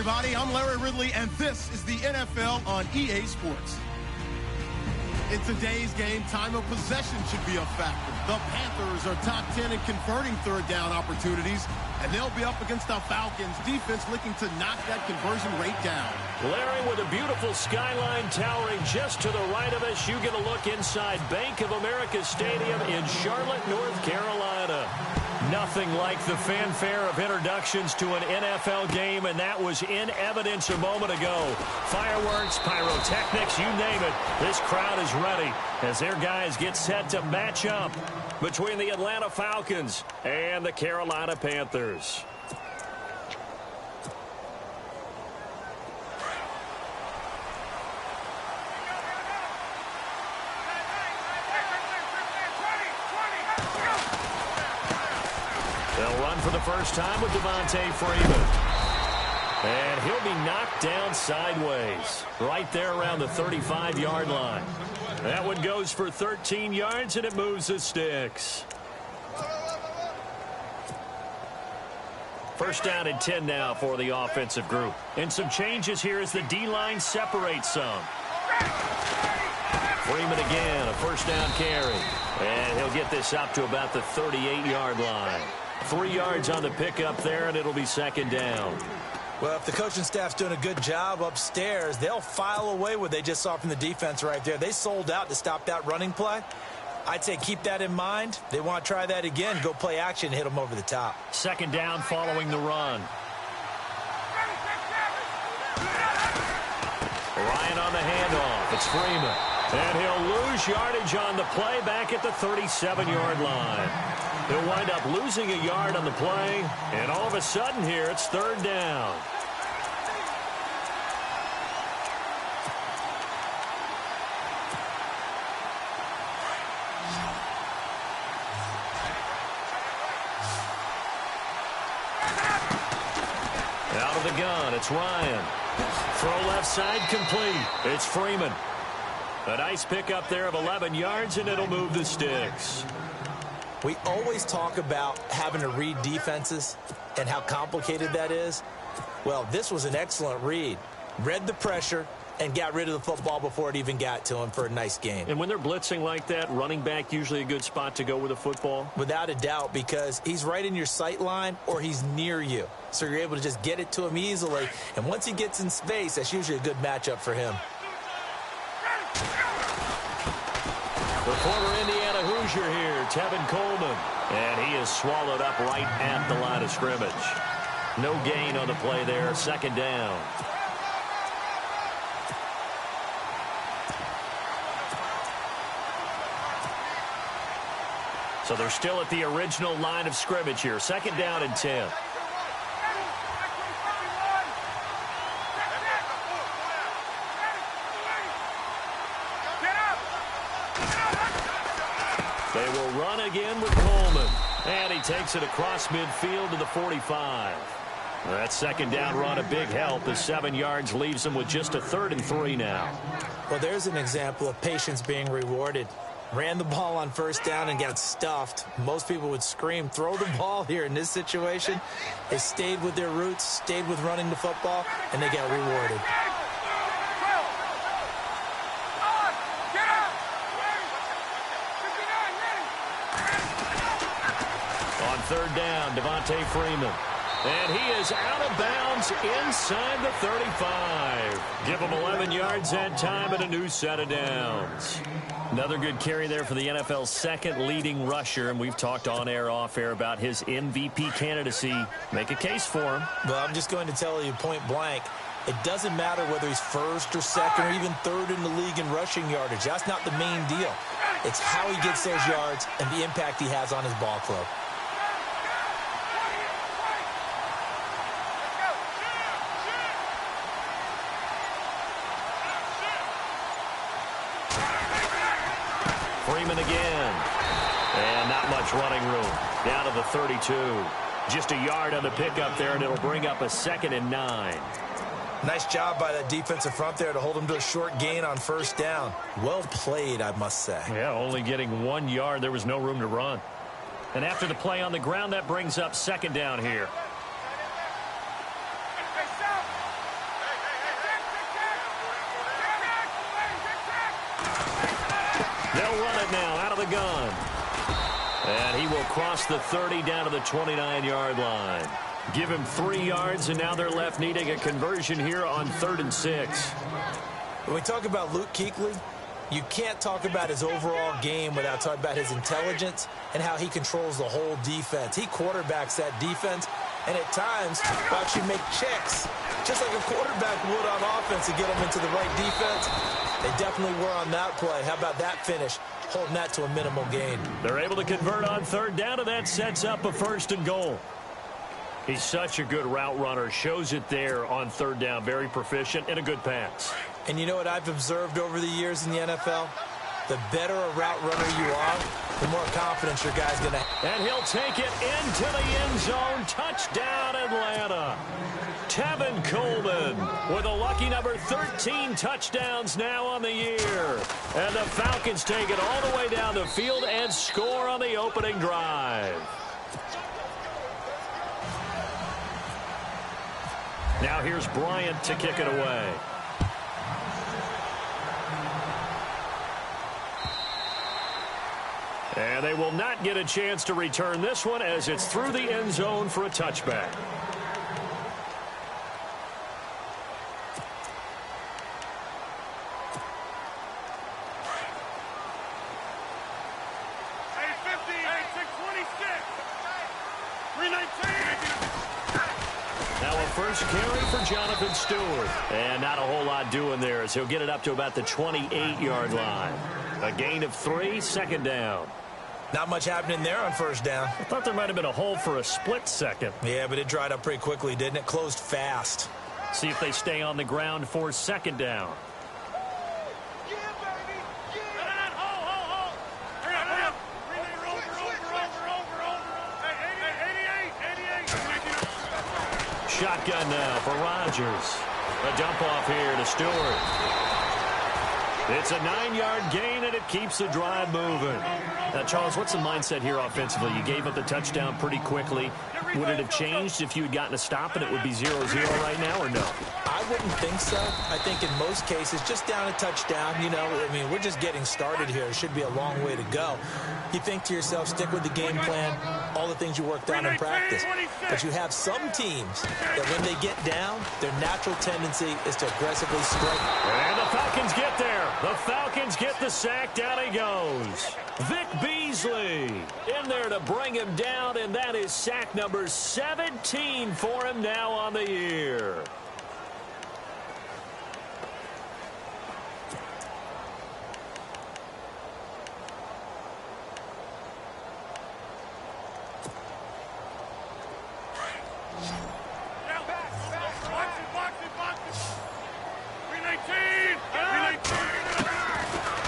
everybody. I'm Larry Ridley, and this is the NFL on EA Sports. In today's game, time of possession should be a factor. The Panthers are top 10 in converting third down opportunities, and they'll be up against the Falcons' defense looking to knock that conversion rate down. Larry, with a beautiful skyline towering just to the right of us, you get a look inside Bank of America Stadium in Charlotte, North Carolina. Nothing like the fanfare of introductions to an NFL game, and that was in evidence a moment ago. Fireworks, pyrotechnics, you name it. This crowd is ready as their guys get set to match up between the Atlanta Falcons and the Carolina Panthers. They'll run for the first time with Devontae Freeman. And he'll be knocked down sideways right there around the 35-yard line. That one goes for 13 yards, and it moves the sticks. First down and 10 now for the offensive group. And some changes here as the D-line separates some. Freeman again, a first down carry. And he'll get this up to about the 38-yard line. 3 yards on the pickup there, and it'll be second down. Well, if the coaching staff's doing a good job upstairs, they'll file away what they just saw from the defense right there. They sold out to stop that running play. I'd say keep that in mind. They want to try that again, go play action, hit them over the top. Second down following the run. Ryan on the handoff. It's Freeman. And he'll lose yardage on the play back at the 37-yard line. He'll wind up losing a yard on the play, and all of a sudden here, it's third down. Out of the gun, it's Ryan. Throw left side complete. It's Freeman. A nice pickup there of 11 yards, and it'll move the sticks. We always talk about having to read defenses and how complicated that is. Well, this was an excellent read. Read the pressure and got rid of the football before it even got to him for a nice game. And when they're blitzing like that, running back usually a good spot to go with a football? Without a doubt, because he's right in your sight line or he's near you. So you're able to just get it to him easily. And once he gets in space, that's usually a good matchup for him. The former Indiana Hoosier here, Tevin Coleman. And he is swallowed up right at the line of scrimmage. No gain on the play there, second down. So they're still at the original line of scrimmage here. Second down and 10. They will run again with Coleman. And he takes it across midfield to the 45. That second down run a big help. The 7 yards leaves them with just a 3rd and 3 now. Well, there's an example of patience being rewarded. Ran the ball on first down and got stuffed. Most people would scream, throw the ball here. In this situation, they stayed with their roots, stayed with running the football, and they got rewarded. On third down, Devontae Freeman. And he is out of bounds inside the 35. Give him 11 yards that time and a new set of downs. Another good carry there for the NFL's second leading rusher, and we've talked on air, off air about his MVP candidacy. Make a case for him. Well, I'm just going to tell you point blank, it doesn't matter whether he's first or second or even third in the league in rushing yardage. That's not the main deal. It's how he gets those yards and the impact he has on his ball club. Freeman again. And not much running room. Down to the 32. Just a yard on the pickup there, and it'll bring up a 2nd and 9. Nice job by that defensive front there to hold him to a short gain on first down. Well played, I must say. Yeah, only getting 1 yard. There was no room to run. And after the play on the ground, that brings up second down here. They'll run it now out of the gun. And he will cross the 30 down to the 29-yard line. Give him 3 yards, and now they're left needing a conversion here on 3rd and 6. When we talk about Luke Kuechly, you can't talk about his overall game without talking about his intelligence and how he controls the whole defense. He quarterbacks that defense, and at times will actually make checks, just like a quarterback would on offense to get them into the right defense. They definitely were on that play. How about that finish? Holding that to a minimal gain. They're able to convert on 3rd down, and that sets up a 1st and goal. He's such a good route runner. Shows it there on 3rd down. Very proficient and a good pass. And you know what I've observed over the years in the NFL? The better a route runner you are, the more confidence your guy's going to have. And he'll take it into the end zone. Touchdown, Atlanta. Tevin Coleman with a lucky number 13 touchdowns now on the year. And the Falcons take it all the way down the field and score on the opening drive. Now here's Bryant to kick it away. And they will not get a chance to return this one as it's through the end zone for a touchback. Now a first carry for Jonathan Stewart. And not a whole lot doing there as he'll get it up to about the 28-yard line. A gain of 3, 2nd down. Not much happening there on 1st down. I thought there might have been a hole for a split second. Yeah, but it dried up pretty quickly, didn't it? Closed fast. See if they stay on the ground for 2nd down. Shotgun now for Rodgers. A dump off here to Stewart. It's a 9-yard gain, and it keeps the drive moving. Now, Charles, what's the mindset here offensively? You gave up the touchdown pretty quickly. Would it have changed if you had gotten a stop and it would be 0-0 right now, or no? I wouldn't think so. I think in most cases, just down a touchdown, you know, I mean, we're just getting started here. It should be a long way to go. You think to yourself, stick with the game plan, all the things you worked on in practice. But you have some teams that when they get down, their natural tendency is to aggressively strike. And the Falcons get there. The Falcons get the sack. Down he goes. Vic Beasley in there to bring him down, and that is sack number 17 for him now on the year.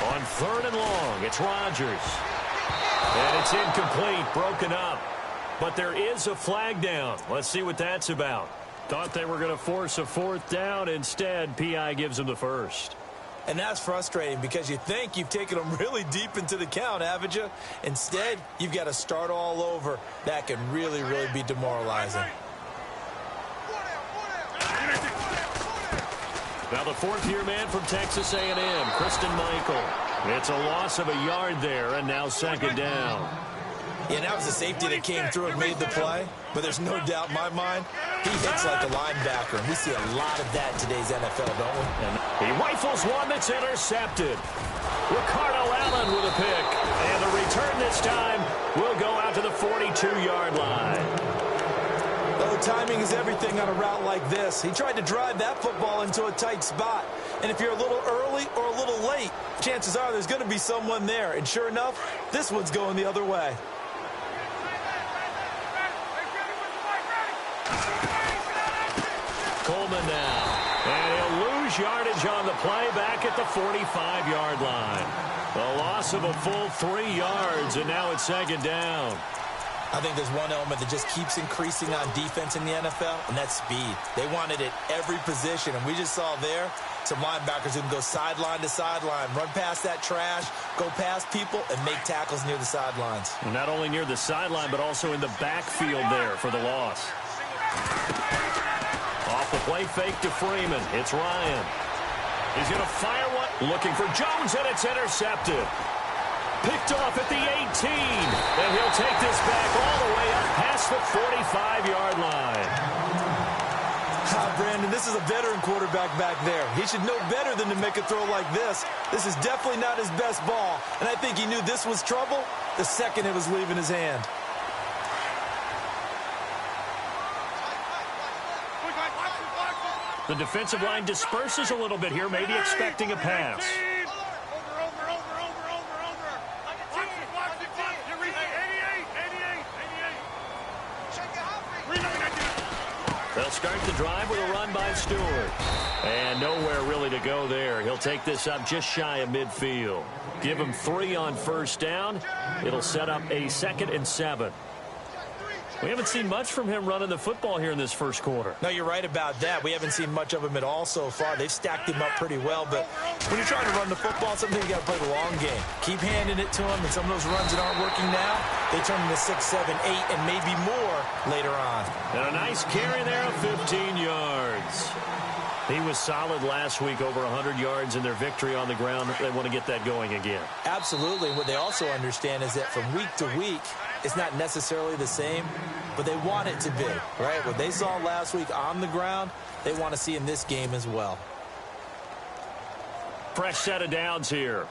On 3rd and long, it's Rodgers. And it's incomplete, broken up. But there is a flag down. Let's see what that's about. Thought they were going to force a 4th down. Instead, P.I. gives them the 1st. And that's frustrating because you think you've taken them really deep into the count, haven't you? Instead, you've got to start all over. That can really, really be demoralizing. Now the 4th-year man from Texas A&M, Christian Michael. It's a loss of a yard there, and now 2nd down. Yeah, that was the safety that came through and made the play. But there's no doubt in my mind, he hits like a linebacker. And we see a lot of that in today's NFL, don't we? And he rifles one that's intercepted. Ricardo Allen with a pick. And the return this time will go out to the 42-yard line. Oh, timing is everything on a route like this. He tried to drive that football into a tight spot. And if you're a little early or a little late, chances are there's going to be someone there. And sure enough, this one's going the other way. Coleman now. And he'll lose yardage on the play back at the 45-yard line. A loss of a full 3 yards, and now it's 2nd down. I think there's one element that just keeps increasing on defense in the NFL, and that's speed. They want it at every position, and we just saw there some linebackers who can go sideline to sideline, run past that trash, go past people, and make tackles near the sidelines. And not only near the sideline, but also in the backfield there for the loss. Off the play fake to Freeman. It's Ryan. He's going to fire one. Looking for Jones, and it's intercepted. Picked off at the 18. And he'll take this back all the way up past the 45-yard line. Brandon, this is a veteran quarterback back there. He should know better than to make a throw like this. This is definitely not his best ball, and I think he knew this was trouble the second it was leaving his hand. The defensive line disperses a little bit here, maybe expecting a pass. They'll start the drive with a run by Stewart. And nowhere really to go there. He'll take this up just shy of midfield. Give him 3 on first down. It'll set up a 2nd and 7. We haven't seen much from him running the football here in this first quarter. No, you're right about that. We haven't seen much of him at all so far. They've stacked him up pretty well, but when you're trying to run the football, sometimes you got to play the long game. Keep handing it to him, and some of those runs that aren't working now, they turn into 6, 7, 8, and maybe more later on. And a nice carry there of 15 yards. He was solid last week, over 100 yards in their victory on the ground. They want to get that going again. Absolutely. What they also understand is that from week to week, it's not necessarily the same, but they want it to be, right? What they saw last week on the ground, they want to see in this game as well. Fresh set of downs here.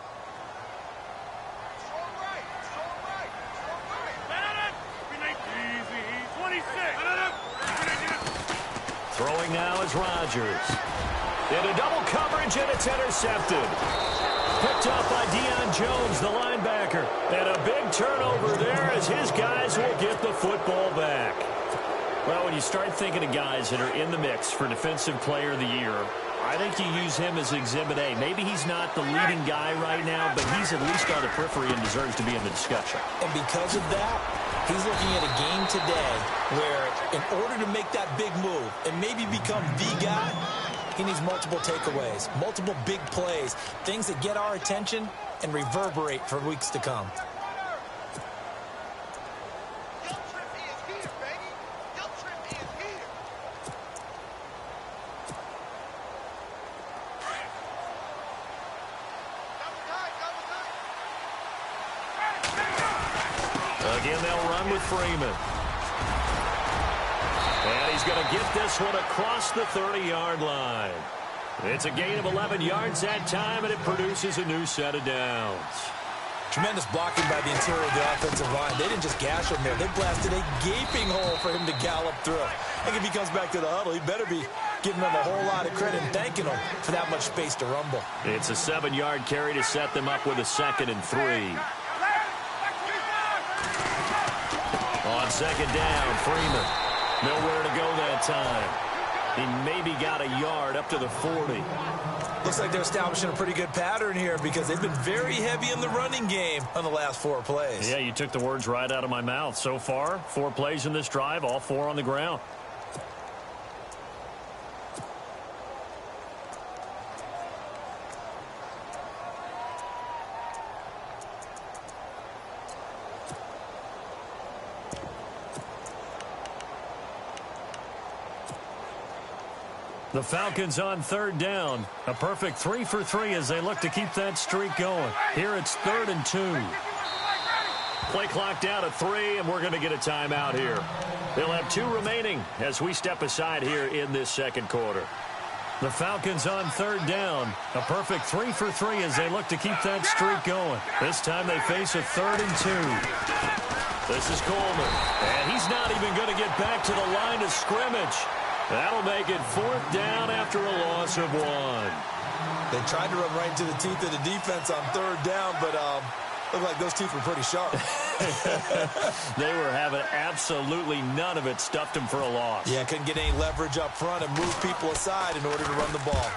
Throwing now is Rodgers. Into double coverage, and it's intercepted. Picked up by Deion Jones, the linebacker. And a big turnover there as his guys will get the football back. Well, when you start thinking of guys that are in the mix for Defensive Player of the Year, I think you use him as Exhibit A. Maybe he's not the leading guy right now, but he's at least on the periphery and deserves to be in the discussion. And because of that, he's looking at a game today where in order to make that big move and maybe become the guy, he needs multiple takeaways, multiple big plays, things that get our attention and reverberate for weeks to come. Again, they'll run with Freeman. And he's going to get this one across the 30-yard line. It's a gain of 11 yards that time, and it produces a new set of downs. Tremendous blocking by the interior of the offensive line. They didn't just gash him there. They blasted a gaping hole for him to gallop through. I think if he comes back to the huddle, he better be giving them a whole lot of credit and thanking them for that much space to rumble. It's a 7-yard carry to set them up with a 2nd and 3. On 2nd down, Freeman. Nowhere to go that time. He maybe got a yard up to the 40. Looks like they're establishing a pretty good pattern here because they've been very heavy in the running game on the last 4 plays. Yeah, you took the words right out of my mouth. So far, 4 plays in this drive, all 4 on the ground. The Falcons on 3rd down. A perfect 3 for 3 as they look to keep that streak going. Here it's 3rd and 2. Play clock down to 3, and we're going to get a timeout here. They'll have 2 remaining as we step aside here in this 2nd quarter. The Falcons on 3rd down. A perfect 3 for 3 as they look to keep that streak going. This time they face a 3rd and 2. This is Coleman, and he's not even going to get back to the line of scrimmage. That'll make it 4th down after a loss of 1. They tried to run right into the teeth of the defense on 3rd down, but looked like those teeth were pretty sharp. They were having absolutely none of it. Stuffed them for a loss. Yeah, couldn't get any leverage up front and move people aside in order to run the ball.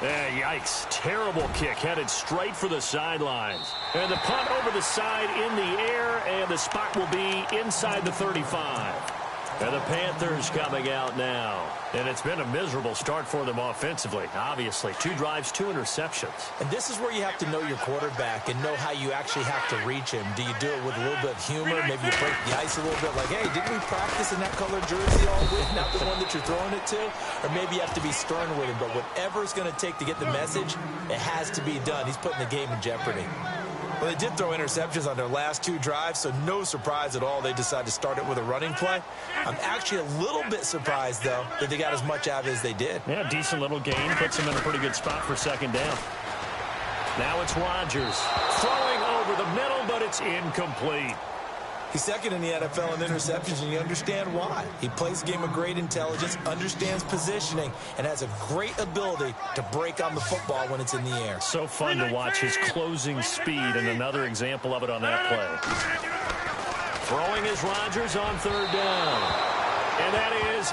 Yikes. Terrible kick headed straight for the sidelines. And the punt over the side in the air, and the spot will be inside the 35. And the Panthers coming out now. And it's been a miserable start for them offensively, obviously. 2 drives, 2 interceptions. And this is where you have to know your quarterback and know how you actually have to reach him. Do you do it with a little bit of humor? Maybe you break the ice a little bit like, hey, didn't we practice in that color jersey all week? Not the one that you're throwing it to? Or maybe you have to be stern with him. But whatever it's going to take to get the message, it has to be done. He's putting the game in jeopardy. Well, they did throw interceptions on their last 2 drives, so no surprise at all they decided to start it with a running play. I'm actually a little bit surprised, though, that they got as much out of it as they did. Yeah, decent little gain. Puts them in a pretty good spot for second down. Now it's Rodgers throwing over the middle, but it's incomplete. He's second in the NFL in interceptions, and you understand why. He plays a game of great intelligence, understands positioning, and has a great ability to break on the football when it's in the air. So fun to watch his closing speed, and another example of it on that play. Throwing is Rodgers on third down. And that is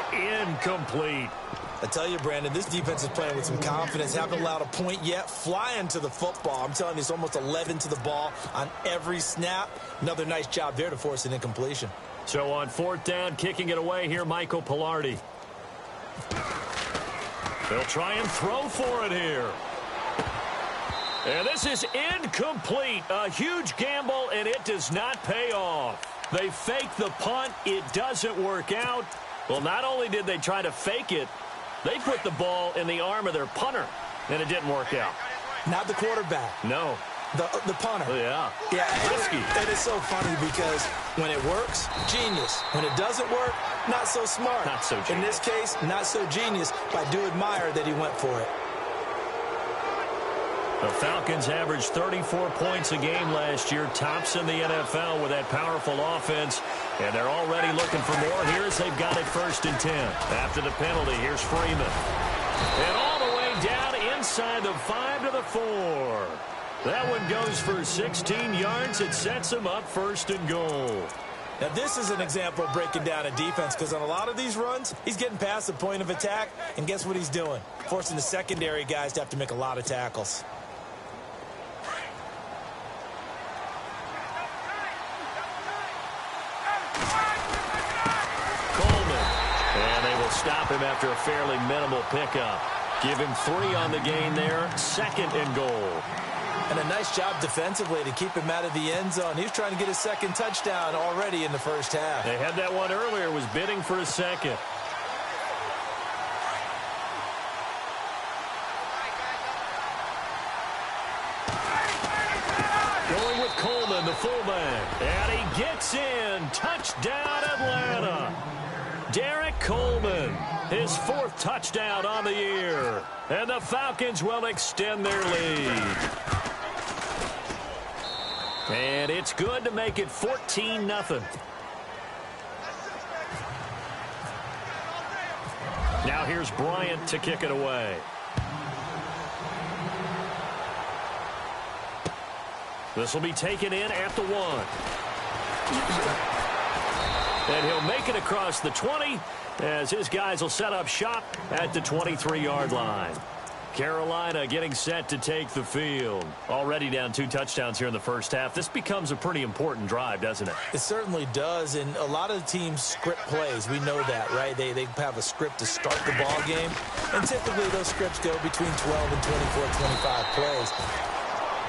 incomplete. I tell you, Brandon, this defense is playing with some confidence. Haven't allowed a point yet. Flying to the football. I'm telling you, it's almost 11 to the ball on every snap. Another nice job there to force an incompletion. So on fourth down, kicking it away here, Michael Pilardi. They'll try and throw for it here. And this is incomplete. A huge gamble, and it does not pay off. They fake the punt. It doesn't work out. Well, not only did they try to fake it, they put the ball in the arm of their punter, and it didn't work out. Not the quarterback. No. The punter. Oh, yeah. Yeah, risky. It is so funny because when it works, genius. When it doesn't work, not so smart. Not so genius. In this case, not so genius, but I do admire that he went for it. The Falcons averaged 34 points a game last year, tops in the NFL with that powerful offense, and they're already looking for more. Here's they've got it 1st and 10. After the penalty, here's Freeman. And all the way down inside the 5 to the 4. That one goes for 16 yards. It sets him up 1st and goal. Now, this is an example of breaking down a defense because on a lot of these runs, he's getting past the point of attack, and guess what he's doing? Forcing the secondary guys to have to make a lot of tackles. Stop him after a fairly minimal pickup. Give him 3 on the gain there. 2nd and goal. And a nice job defensively to keep him out of the end zone. He was trying to get his 2nd touchdown already in the first half. They had that one earlier, was bidding for a 2nd. Going with Coleman, the fullback. And he gets in. Touchdown, Atlanta. Derek Coleman, his 4th touchdown on the year. And the Falcons will extend their lead. And it's good to make it 14-0. Now here's Bryant to kick it away. This will be taken in at the 1. And he'll make it across the 20 as his guys will set up shop at the 23-yard line. Carolina getting set to take the field. Already down 2 touchdowns here in the first half. This becomes a pretty important drive, doesn't it? It certainly does, and a lot of the teams script plays. We know that, right? They have a script to start the ball game, and typically those scripts go between 12 and 24, 25 plays.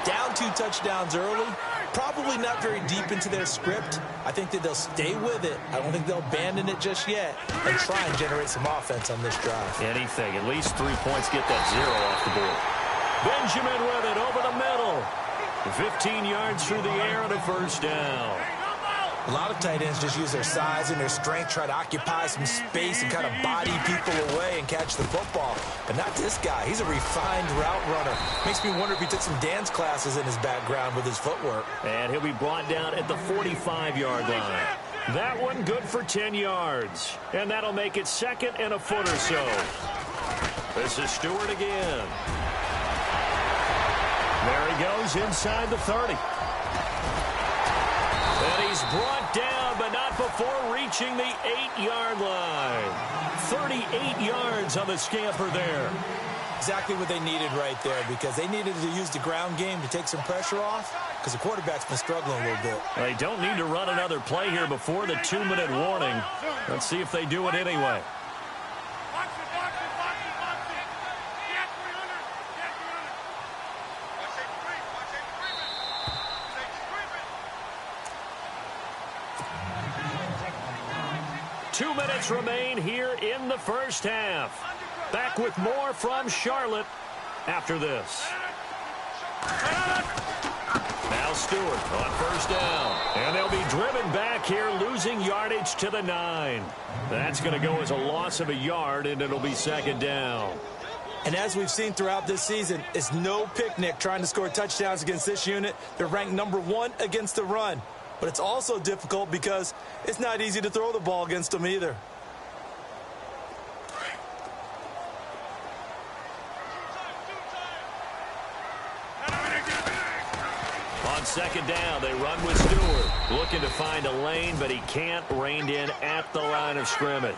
Down 2 touchdowns early, probably not very deep into their script. I think that they'll stay with it. I don't think they'll abandon it just yet and try and generate some offense on this drive. Anything. At least 3 points get that 0 off the board. Benjamin with it over the middle. 15 yards through the air and a 1st down. A lot of tight ends just use their size and their strength, try to occupy some space and kind of body people away and catch the football. But not this guy. He's a refined route runner. Makes me wonder if he took some dance classes in his background with his footwork. And he'll be brought down at the 45-yard line. That one good for 10 yards. And that'll make it 2nd and a foot or so. This is Stewart again. There he goes inside the 30. And he's brought down, but not before reaching the 8-yard line. 38 yards on the scamper there. Exactly what they needed right there, because they needed to use the ground game to take some pressure off, because the quarterback's been struggling a little bit. They don't need to run another play here before the 2-minute warning. Let's see if they do it anyway. 2 minutes remain here in the first half. Back with more from Charlotte after this. Now Stewart on first down. And they'll be driven back here, losing yardage to the 9. That's going to go as a loss of a yard, and it'll be second down. And as we've seen throughout this season, it's no picnic trying to score touchdowns against this unit. They're ranked number 1 against the run. But it's also difficult because it's not easy to throw the ball against them either. On second down, they run with Stewart. Looking to find a lane, but he can't. Reined in at the line of scrimmage.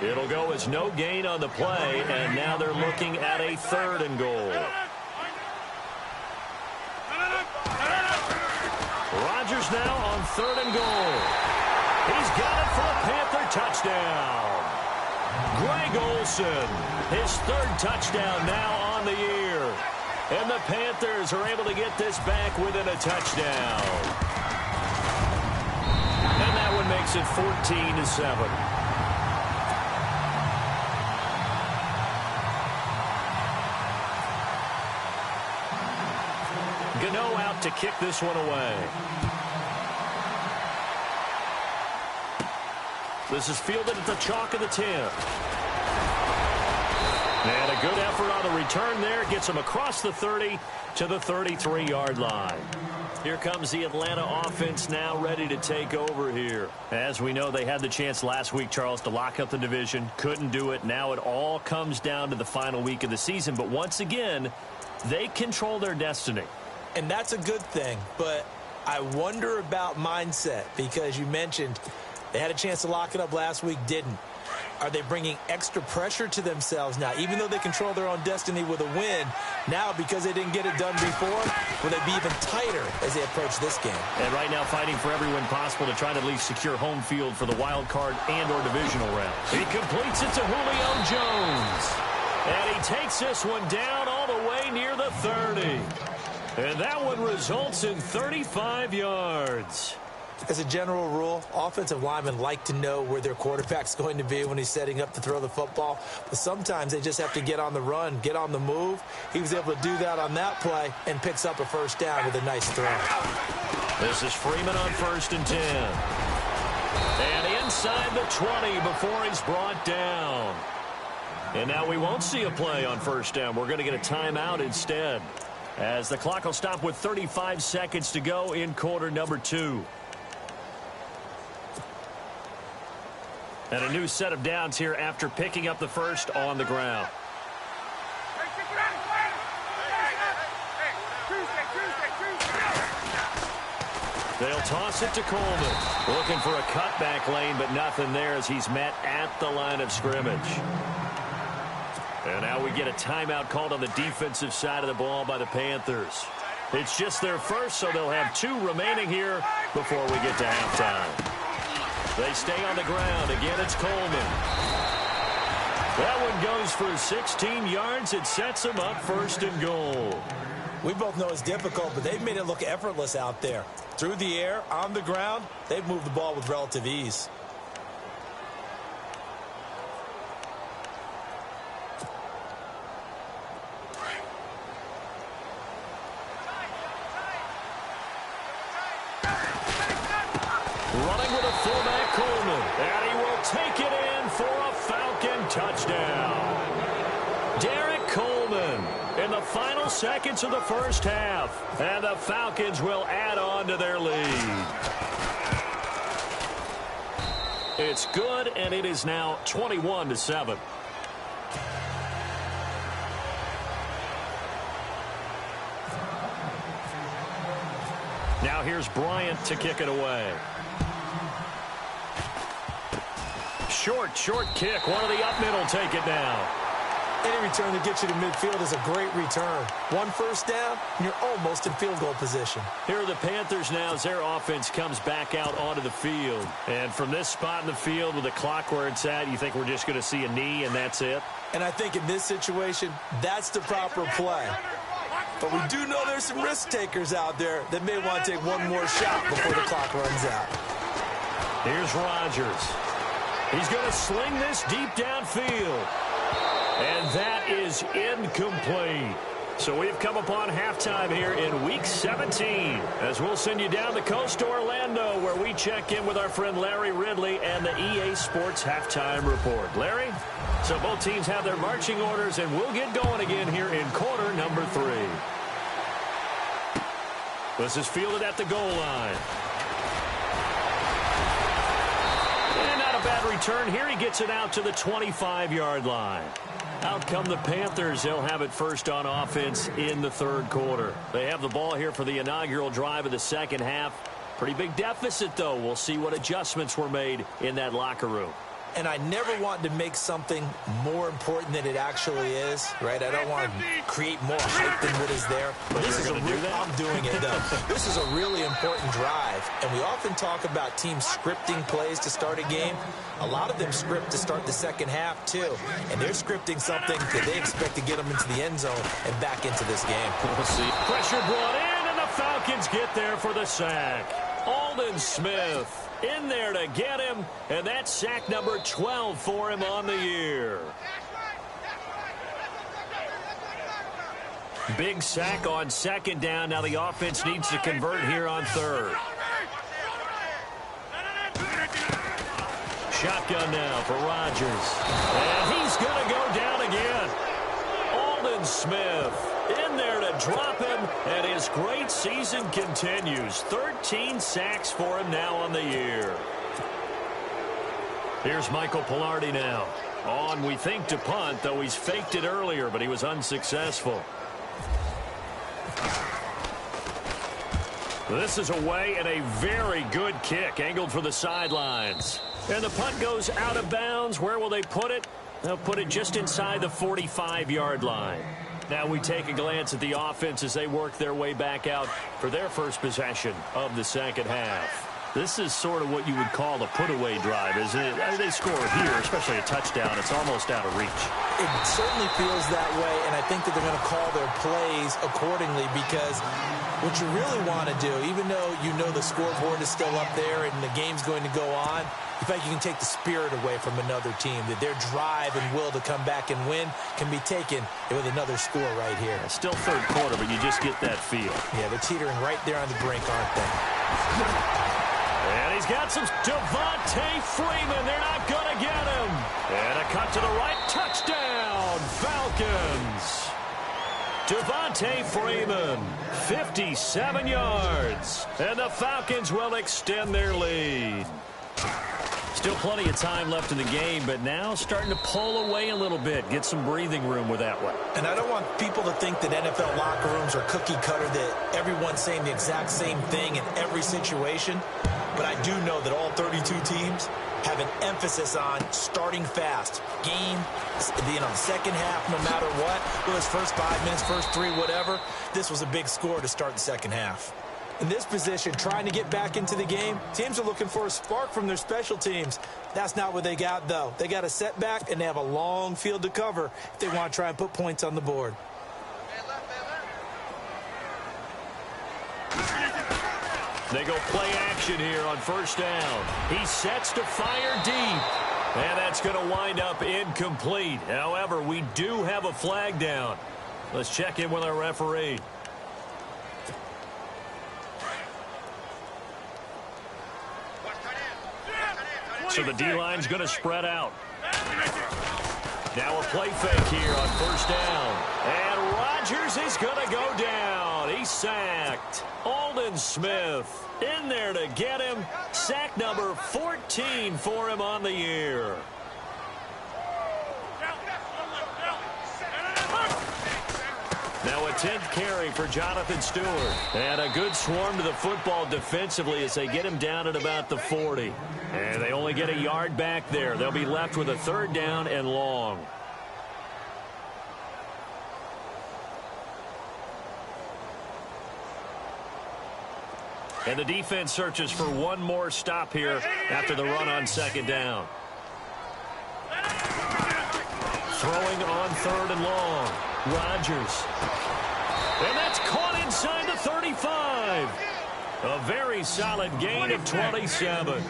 It'll go as no gain on the play, and now they're looking at a 3rd and goal. Rodgers now on 3rd and goal. He's got it for a Panther touchdown. Greg Olsen, his 3rd touchdown now on the year. And the Panthers are able to get this back within a touchdown. And that one makes it 14-7. Gano out to kick this one away. This is fielded at the chalk of the 10. And a good effort on the return there. Gets him across the 30 to the 33-yard line. Here comes the Atlanta offense now ready to take over here. As we know, they had the chance last week, Charles, to lock up the division. Couldn't do it. Now it all comes down to the final week of the season. But once again, they control their destiny. And that's a good thing. But I wonder about mindset because you mentioned they had a chance to lock it up last week, didn't. Are they bringing extra pressure to themselves now? Even though they control their own destiny with a win, now because they didn't get it done before, will they be even tighter as they approach this game? And right now fighting for every win possible to try to at least secure home field for the wild card and or divisional round. He completes it to Julio Jones. And he takes this one down all the way near the 30. And that one results in 35 yards. As a general rule, offensive linemen like to know where their quarterback's going to be when he's setting up to throw the football. But sometimes they just have to get on the run, get on the move. He was able to do that on that play and picks up a first down with a nice throw. This is Freeman on 1st and 10. And inside the 20 before he's brought down. And now we won't see a play on 1st down. We're going to get a timeout instead, as the clock will stop with 35 seconds to go in quarter number 2. And a new set of downs here after picking up the first on the ground. They'll toss it to Coleman. Looking for a cutback lane, but nothing there as he's met at the line of scrimmage. And now we get a timeout called on the defensive side of the ball by the Panthers. It's just their first, so they'll have 2 remaining here before we get to halftime. They stay on the ground. Again, it's Coleman. That one goes for 16 yards. It sets them up 1st and goal. We both know it's difficult, but they've made it look effortless out there. Through the air, on the ground, they've moved the ball with relative ease. Running with a fullback, Coleman. And he will take it in for a Falcon touchdown. Derek Coleman in the final seconds of the first half. And the Falcons will add on to their lead. It's good, and it is now 21-7. Now here's Bryant to kick it away. Short kick. One of the up middle take it down. Any return that gets you to midfield is a great return. 1 first down, and you're almost in field goal position. Here are the Panthers now as their offense comes back out onto the field. And from this spot in the field with the clock where it's at, you think we're just going to see a knee and that's it? And I think in this situation, that's the proper play. But we do know there's some risk takers out there that may want to take one more shot before the clock runs out. Here's Rodgers. He's going to sling this deep downfield. And that is incomplete. So we've come upon halftime here in Week 17 as we'll send you down the coast to Orlando where we check in with our friend Larry Ridley and the EA Sports Halftime Report. Larry? So both teams have their marching orders and we'll get going again here in quarter number 3. This is fielded at the goal line. And not a bad return here. He gets it out to the 25-yard line. Out come the Panthers. They'll have it first on offense in the third quarter. They have the ball here for the inaugural drive of the second half. Pretty big deficit, though. We'll see what adjustments were made in that locker room. And I never want to make something more important than it actually is, right? I don't want to create more hype than what is there. But this is I'm doing it, though. This is a really important drive. And we often talk about teams scripting plays to start a game. A lot of them script to start the second half, too. And they're scripting something that they expect to get them into the end zone and back into this game. We'll see. Pressure brought in, and the Falcons get there for the sack. Aldon Smith in there to get him, and that's sack number 12 for him on the year. Big sack on second down. Now the offense needs to convert here on third. Shotgun now for Rodgers. And he's going to go down again. Aldon Smith in there to drop him, and his great season continues. 13 sacks for him now on the year. Here's Michael Pilardi now. On, we think, to punt, though he's faked it earlier, but he was unsuccessful. This is away, and a very good kick, angled for the sidelines. And the punt goes out of bounds. Where will they put it? They'll put it just inside the 45-yard line. Now we take a glance at the offense as they work their way back out for their first possession of the second half. This is sort of what you would call a put-away drive, isn't it? I mean, they score here, especially a touchdown. It's almost out of reach. It certainly feels that way, and I think that they're going to call their plays accordingly because what you really want to do, even though you know the scoreboard is still up there and the game's going to go on, in fact, you can take the spirit away from another team, that their drive and will to come back and win can be taken with another score right here. It's still third quarter, but you just get that feel. Yeah, they're teetering right there on the brink, aren't they? And he's got some Devontae Freeman. They're not going to get him. And a cut to the right. Touchdown, Falcons. Devontae Freeman, 57 yards. And the Falcons will extend their lead. Still plenty of time left in the game, but now starting to pull away a little bit. Get some breathing room with that one. And I don't want people to think that NFL locker rooms are cookie cutter, that everyone's saying the exact same thing in every situation. But I do know that all 32 teams have an emphasis on starting fast. Game, the second half, no matter what. Well, it's first 5 minutes, first 3, whatever. This was a big score to start the second half. In this position, trying to get back into the game, teams are looking for a spark from their special teams. That's not what they got, though. They got a setback, and they have a long field to cover if they want to try and put points on the board. They go play action here on first down. He sets to fire deep. And that's going to wind up incomplete. However, we do have a flag down. Let's check in with our referee. So the D-line's going to spread out. Now a play fake here on first down. And Rodgers is going to go down. He's sacked. Aldon Smith in there to get him. Sack number 14 for him on the year. Now a 10th carry for Jonathan Stewart. And a good swarm to the football defensively as they get him down at about the 40. And they only get a yard back there. They'll be left with a third down and long. And the defense searches for one more stop here after the run on second down. Throwing on third and long. Rodgers. And that's caught inside the 35. A very solid gain of 27.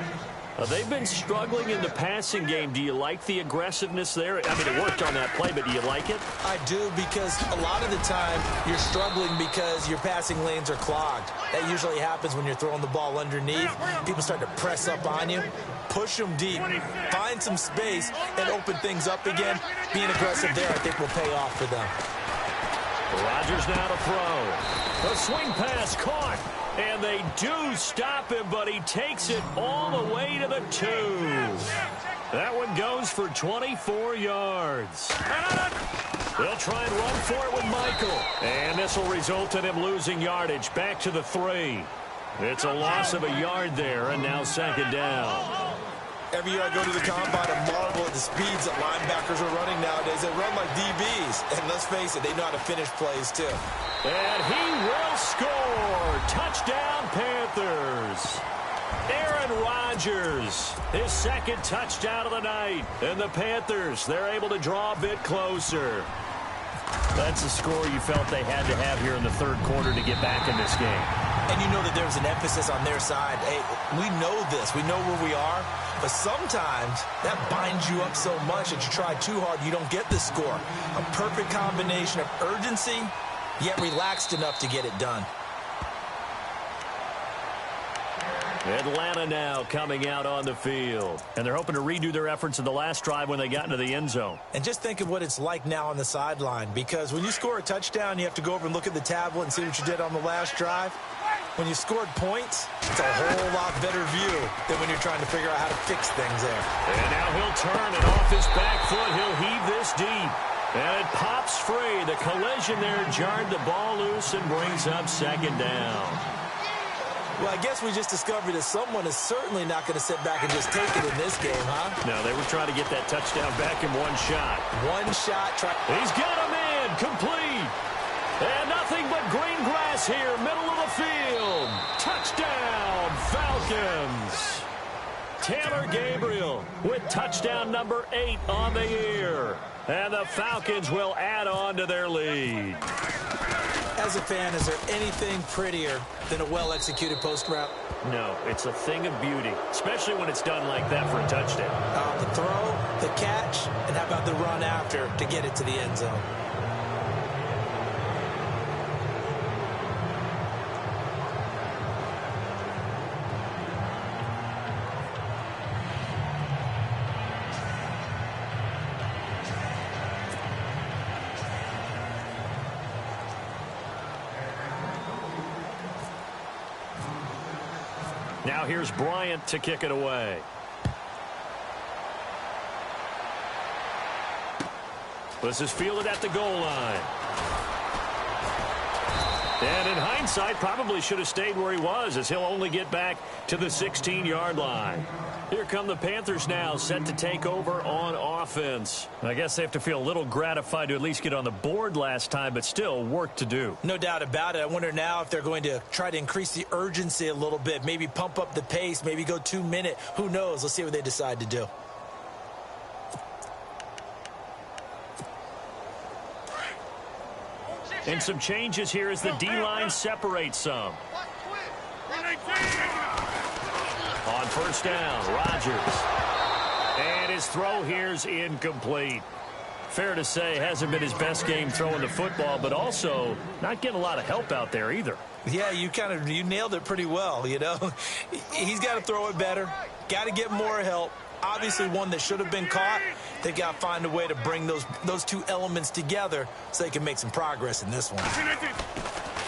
They've been struggling in the passing game. Do you like the aggressiveness there? I mean, it worked on that play, but do you like it? I do, because a lot of the time you're struggling because your passing lanes are clogged. That usually happens when you're throwing the ball underneath. People start to press up on you. Push them deep, find some space, and open things up again. Being aggressive there, I think, will pay off for them. Rodgers now to throw. The swing pass caught. And they do stop him, but he takes it all the way to the 2. That one goes for 24 yards. They'll try and run for it with Michael. And this will result in him losing yardage. Back to the 3. It's a loss of a yard there, and now 2nd down. Every year I go to the combine and marvel at the speeds that linebackers are running nowadays. They run like DBs. And let's face it, they know how to finish plays too. And he will score. Touchdown, Panthers. Aaron Rodgers, his 2nd touchdown of the night. And the Panthers, they're able to draw a bit closer. That's the score you felt they had to have here in the 3rd quarter to get back in this game. And you know that there was an emphasis on their side. Hey, we know this. We know where we are. But sometimes that binds you up so much that you try too hard, you don't get the score. A perfect combination of urgency, yet relaxed enough to get it done. Atlanta now coming out on the field. And they're hoping to redo their efforts in the last drive when they got into the end zone. And just think of what it's like now on the sideline. Because when you score a touchdown, you have to go over and look at the tablet and see what you did on the last drive. When you scored points, it's a whole lot better view than when you're trying to figure out how to fix things there. And now he'll turn, and off his back foot, he'll heave this deep. And it pops free. The collision there jarred the ball loose and brings up 2nd down. Well, I guess we just discovered that someone is certainly not going to sit back and just take it in this game, huh? No, they were trying to get that touchdown back in one shot. One shot. He's got him in. Complete. And nothing but green grass here, middle of the field. Touchdown, Falcons. Taylor Gabriel with touchdown number 8 on the year. And the Falcons will add on to their lead. As a fan, is there anything prettier than a well-executed post route? No, it's a thing of beauty, especially when it's done like that for a touchdown. The throw, the catch, and how about the run after to get it to the end zone? Now here's Bryant to kick it away. This is fielded at the goal line. And in hindsight, probably should have stayed where he was, as he'll only get back to the 16-yard line. Here come the Panthers now, set to take over on offense. I guess they have to feel a little gratified to at least get on the board last time, but still work to do. No doubt about it. I wonder now if they're going to try to increase the urgency a little bit, maybe pump up the pace, maybe go 2-minute. Who knows? Let's see what they decide to do. And some changes here as the D-line separates some. On first down, Rodgers. And his throw here's incomplete. Fair to say, hasn't been his best game throwing the football, but also not getting a lot of help out there either. Yeah, you nailed it pretty well, you know. He's got to throw it better, got to get more help. Obviously one that should have been caught. They've got to find a way to bring those two elements together so they can make some progress in this one.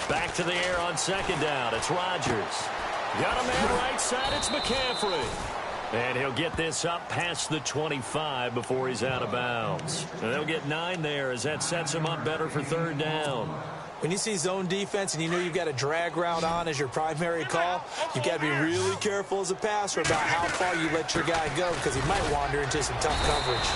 Back to the air on second down. It's Rodgers. Got a man right side. It's McCaffrey. And he'll get this up past the 25 before he's out of bounds. And they'll get 9 there as that sets him up better for third down. When you see zone defense and you know you've got a drag route on as your primary call, you've got to be really careful as a passer about how far you let your guy go because he might wander into some tough coverage.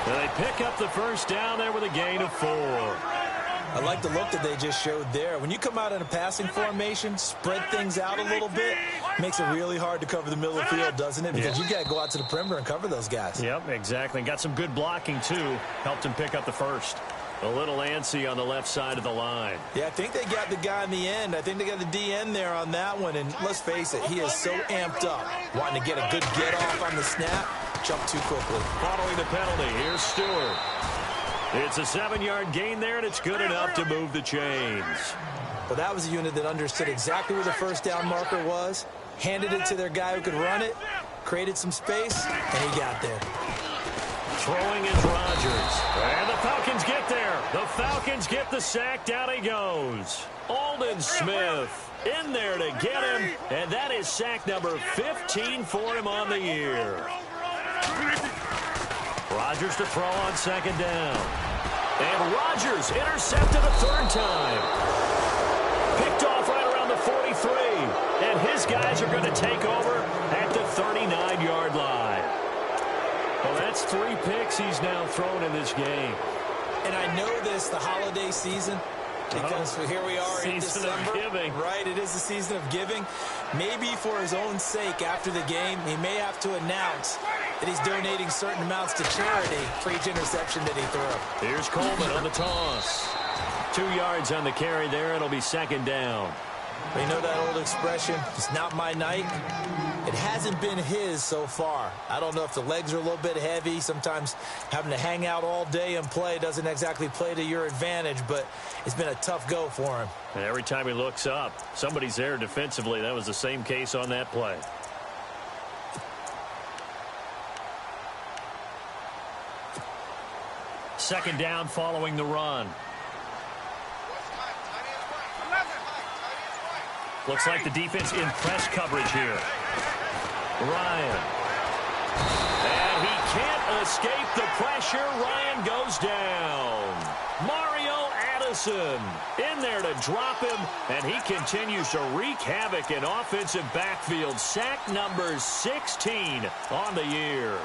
And they pick up the first down there with a gain of 4. I like the look that they just showed there. When you come out in a passing formation, spread things out a little bit, makes it really hard to cover the middle of the field, doesn't it? Because you've got to go out to the perimeter and cover those guys. Yep, exactly. Got some good blocking, too. Helped him pick up the first. A little antsy on the left side of the line. Yeah, I think they got the guy in the end. I think they got the DN there on that one. And let's face it, he is so amped up, wanting to get a good get-off on the snap, jump too quickly. Following the penalty, here's Stewart. It's a 7-yard gain there, and it's good enough to move the chains. Well, that was a unit that understood exactly where the first down marker was, handed it to their guy who could run it, created some space, and he got there. Throwing is Rodgers. And the Falcons get there. The Falcons get the sack. Down he goes. Aldon Smith in there to get him. And that is sack number 15 for him on the year. Rodgers to throw on second down. And Rodgers intercepted a third time. Picked off right around the 43. And his guys are going to take over at the 39-yard line. Well, that's 3 picks he's now thrown in this game. And I know this, the holiday season, because here we are in December. Right, it is the season of giving. Maybe for his own sake, after the game, he may have to announce that he's donating certain amounts to charity for each interception that he threw. Here's Coleman on the toss. 2 yards on the carry there. It'll be second down. But you know that old expression, it's not my night? It hasn't been his so far. I don't know if the legs are a little bit heavy. Sometimes having to hang out all day and play doesn't exactly play to your advantage, but it's been a tough go for him. And every time he looks up, somebody's there defensively. That was the same case on that play. Second down following the run. Looks like the defense in press coverage here. Ryan. And he can't escape the pressure. Ryan goes down. Mario Addison in there to drop him, and he continues to wreak havoc in offensive backfield. Sack number 16 on the year.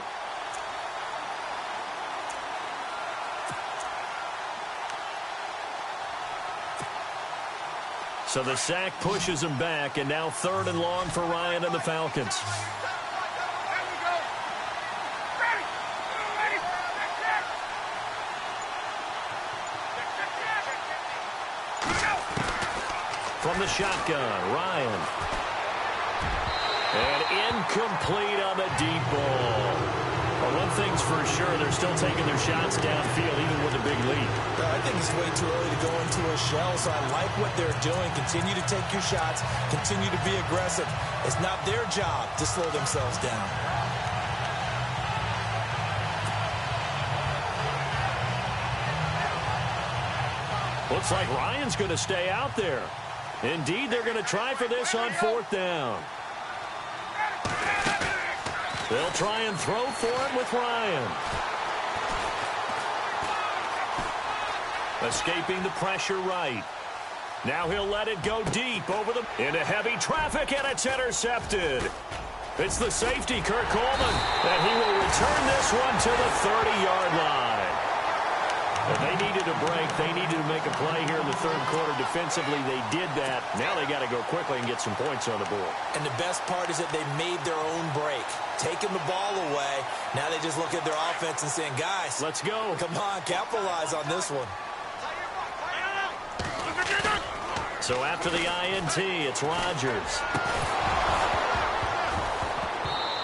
So the sack pushes him back, and now 3rd and long for Ryan and the Falcons. From the shotgun, Ryan. And incomplete on the deep ball. Well, one thing's for sure, they're still taking their shots downfield, even with a big lead. I think it's way too early to go into a shell, so I like what they're doing. Continue to take your shots. Continue to be aggressive. It's not their job to slow themselves down. Looks like Ryan's going to stay out there. Indeed, they're going to try for this on 4th down. They'll try and throw for it with Ryan. Escaping the pressure right. Now he'll let it go deep over the into heavy traffic, and it's intercepted. It's the safety, Kurt Coleman, and he will return this one to the 30-yard line. But they needed a break. They needed to make a play here in the 3rd quarter. Defensively, they did that. Now they got to go quickly and get some points on the board. And the best part is that they made their own break. Taking the ball away. Now they just look at their offense and saying, guys, let's go. Come on, capitalize on this one. So after the INT, it's Rodgers.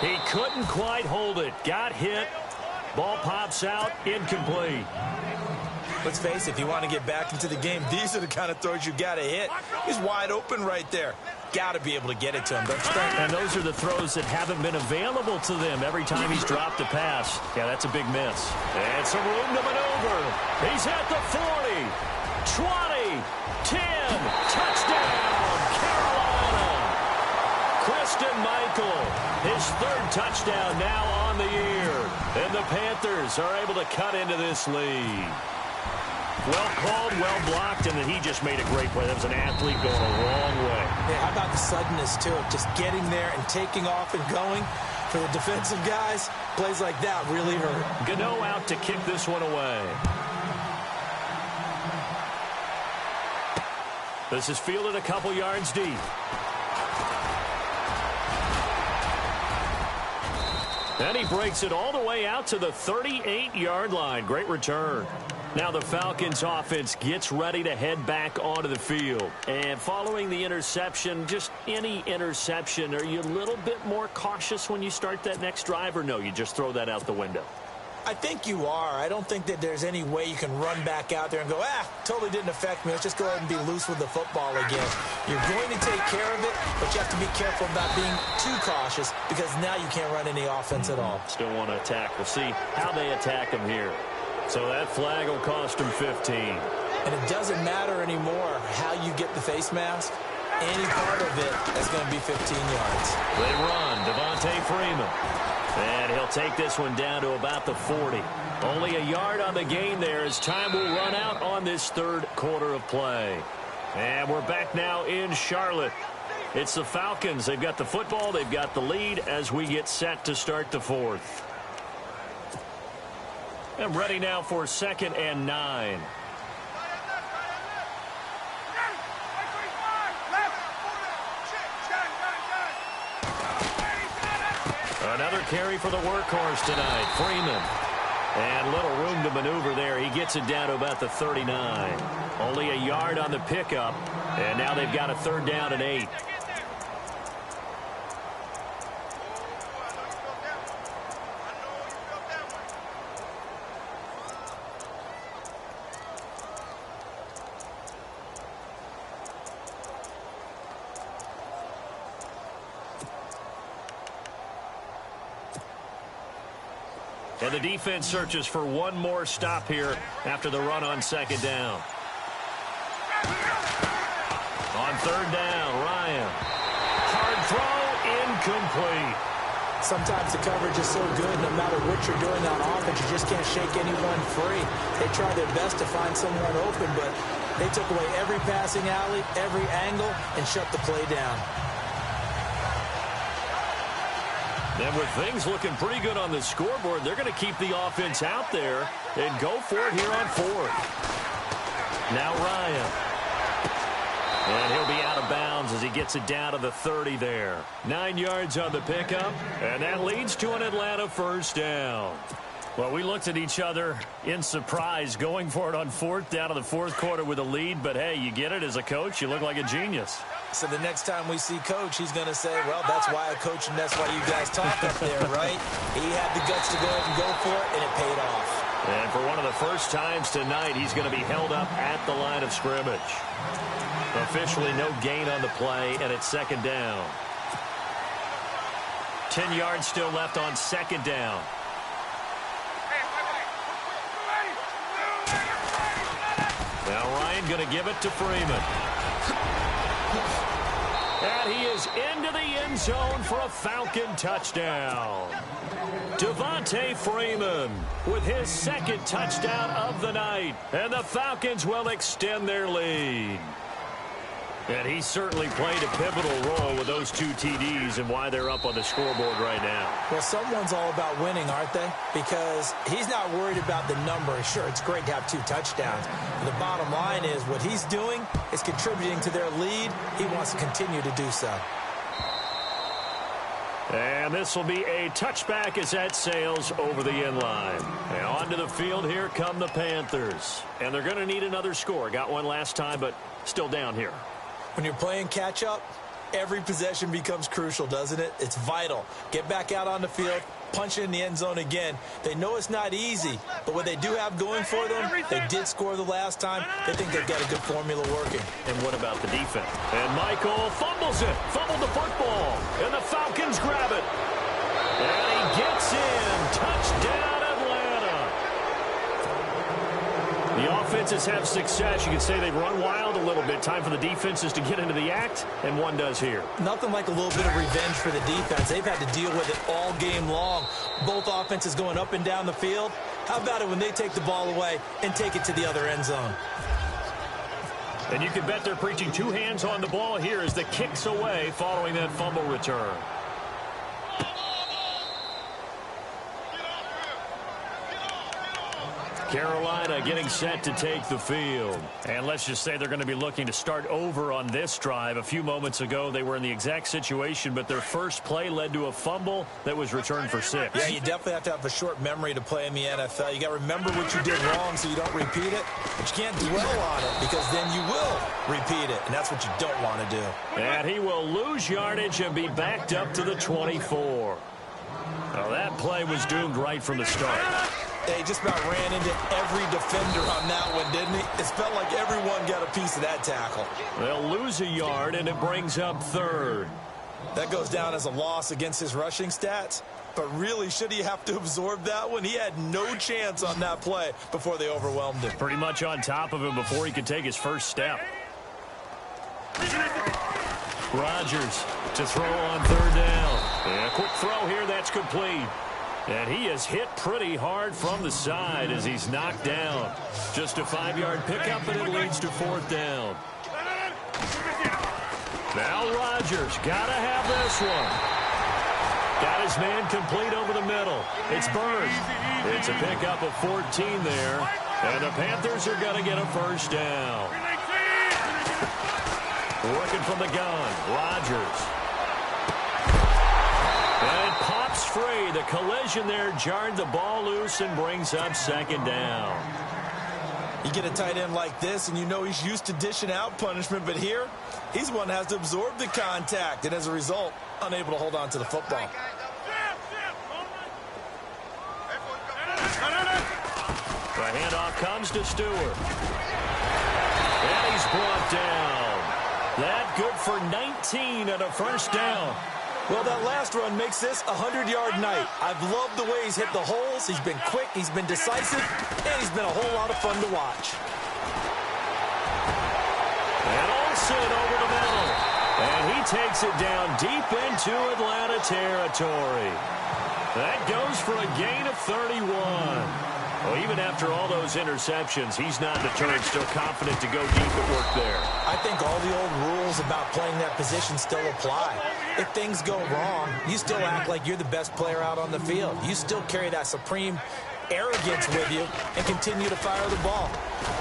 He couldn't quite hold it. Got hit. Ball pops out. Incomplete. Let's face it, if you want to get back into the game, these are the kind of throws you got to hit. He's wide open right there. Got to be able to get it to him, don't you think? And those are the throws that haven't been available to them every time he's dropped a pass. Yeah, that's a big miss. And some room to maneuver. He's at the 40, 20, 10, touchdown, Carolina. Christian Michael, his 3rd touchdown now on the year. And the Panthers are able to cut into this lead. Well called, well blocked, and then he just made a great play. That was an athlete going a long way. Yeah, how about the suddenness, too, of just getting there and taking off and going? For the defensive guys, plays like that really hurt. Gano out to kick this one away. This is fielded a couple yards deep. And he breaks it all the way out to the 38-yard line. Great return. Now the Falcons offense gets ready to head back onto the field. And following the interception, just any interception, are you a little bit more cautious when you start that next drive, or no, you just throw that out the window? I think you are. I don't think that there's any way you can run back out there and go, totally didn't affect me. Let's just go ahead and be loose with the football again. You're going to take care of it, but you have to be careful about being too cautious because now you can't run any offense at all. Still want to attack. We'll see how they attack him here. So that flag will cost him 15. And it doesn't matter anymore how you get the face mask. Any part of it is going to be 15 yards. They run. Devontae Freeman. And he'll take this one down to about the 40. Only a yard on the gain there as time will run out on this third quarter of play. And we're back now in Charlotte. It's the Falcons. They've got the football. They've got the lead as we get set to start the fourth. And ready now for 2nd and 9. Another carry for the workhorse tonight, Freeman. And little room to maneuver there. He gets it down to about the 39. Only a yard on the pickup. And now they've got a 3rd down and 8. And the defense searches for one more stop here after the run on 2nd down. On 3rd down, Ryan. Hard throw, incomplete. Sometimes the coverage is so good, no matter what you're doing on offense, you just can't shake anyone free. They try their best to find someone open, but they took away every passing alley, every angle, and shut the play down. And with things looking pretty good on the scoreboard, they're going to keep the offense out there and go for it here on 4th. Now Ryan. And he'll be out of bounds as he gets it down to the 30 there. 9 yards on the pickup, and that leads to an Atlanta 1st down. Well, we looked at each other in surprise going for it on 4th down to the 4th quarter with a lead, but hey, you get it as a coach, you look like a genius. So the next time we see Coach, he's going to say, well, that's why I coach and that's why you guys talk up there, right? He had the guts to go ahead and go for it, and it paid off. And for one of the first times tonight, he's going to be held up at the line of scrimmage. Officially no gain on the play, and it's 2nd down. 10 yards still left on 2nd down. Now Ryan going to give it to Freeman. And he is into the end zone for a Falcon touchdown. Devontae Freeman with his 2nd touchdown of the night. And the Falcons will extend their lead. And he certainly played a pivotal role with those 2 TDs and why they're up on the scoreboard right now. Well, someone's all about winning, aren't they? Because he's not worried about the number. Sure, it's great to have 2 touchdowns. But the bottom line is what he's doing is contributing to their lead. He wants to continue to do so. And this will be a touchback as that sails over the end line. And onto the field here come the Panthers. And they're going to need another score. Got one last time, but still down here. When you're playing catch-up, every possession becomes crucial, doesn't it? It's vital. Get back out on the field, punch it in the end zone again. They know it's not easy, but what they do have going for them, they did score the last time. They think they've got a good formula working. And what about the defense? And Michael fumbles it. Fumbled the football. And the Falcons grab it. And he gets in. Touchdown, Atlanta. The offenses have success. You can say they've run wild a little bit. Time for the defenses to get into the act, and one does here. Nothing like a little bit of revenge for the defense. They've had to deal with it all game long. Both offenses going up and down the field. How about it when they take the ball away and take it to the other end zone? And you can bet they're preaching 2 hands on the ball here as the kicks away following that fumble return. Carolina getting set to take the field. And let's just say they're going to be looking to start over on this drive. A few moments ago, they were in the exact situation, but their first play led to a fumble that was returned for 6. Yeah, you definitely have to have a short memory to play in the NFL. You got to remember what you did wrong so you don't repeat it, but you can't dwell on it because then you will repeat it, and that's what you don't want to do. And he will lose yardage and be backed up to the 24. Well, that play was doomed right from the start. He just about ran into every defender on that one, didn't he? It felt like everyone got a piece of that tackle. They'll lose a yard, and it brings up 3rd. That goes down as a loss against his rushing stats. But really, should he have to absorb that one? He had no chance on that play before they overwhelmed him. Pretty much on top of him before he could take his first step. Rodgers to throw on 3rd down. And a quick throw here, that's complete. And he is hit pretty hard from the side as he's knocked down. Just a 5-yard pickup, and it leads to 4th down. Now Rodgers got to have this one. Got his man complete over the middle. It's Bird. It's a pickup of 14 there. And the Panthers are going to get a first down. Working from the gun, Rodgers. And it pops free. The collision there jarred the ball loose and brings up 2nd down. You get a tight end like this, and you know he's used to dishing out punishment, but here, he's the one that has to absorb the contact, and as a result, unable to hold on to the football. The handoff comes to Stewart. And he's brought down. That good for 19 and a first down. Well, that last run makes this a 100-yard night. I've loved the way he's hit the holes. He's been quick, he's been decisive, and he's been a whole lot of fun to watch. And Olsen over the middle. And he takes it down deep into Atlanta territory. That goes for a gain of 31. Well, even after all those interceptions, he's not deterred, still confident to go deep at work there. I think all the old rules about playing that position still apply. If things go wrong, you still act like you're the best player out on the field. You still carry that supreme arrogance with you and continue to fire the ball.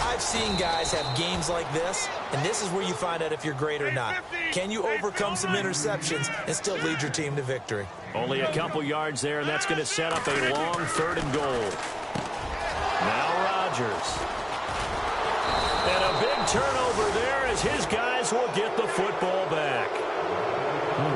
I've seen guys have games like this, and this is where you find out if you're great or not. Can you overcome some interceptions and still lead your team to victory? Only a couple yards there, and that's going to set up a long 3rd and goal. Now Rodgers. And a big turnover there as his guys will get the football back.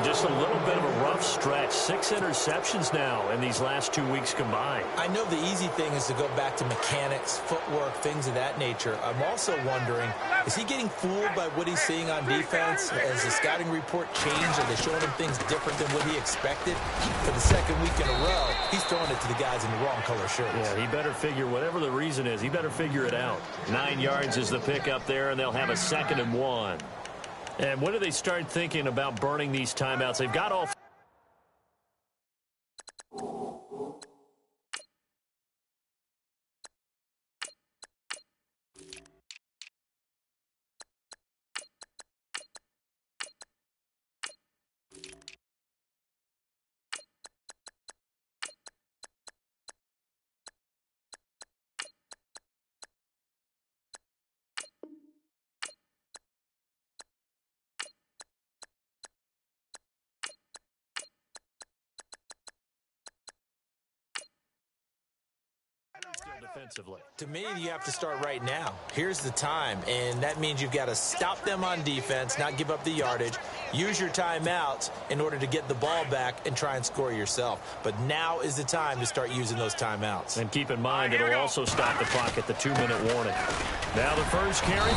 Just a little bit of a rough stretch. 6 interceptions now in these last 2 weeks combined. I know the easy thing is to go back to mechanics, footwork, things of that nature. I'm also wondering, is he getting fooled by what he's seeing on defense? Has the scouting report changed? Are they showing him things different than what he expected? For the 2nd week in a row, he's throwing it to the guys in the wrong color shirts. Yeah, he better figure, whatever the reason is, he better figure it out. 9 yards is the pickup there, and they'll have a 2nd and 1. And when do they start thinking about burning these timeouts? They've got all... defensively. To me, you have to start right now. Here's the time, and that means you've got to stop them on defense, not give up the yardage, use your timeouts in order to get the ball back and try and score yourself. But now is the time to start using those timeouts. And keep in mind, it'll also stop the clock at the 2-minute warning. Now the first carry.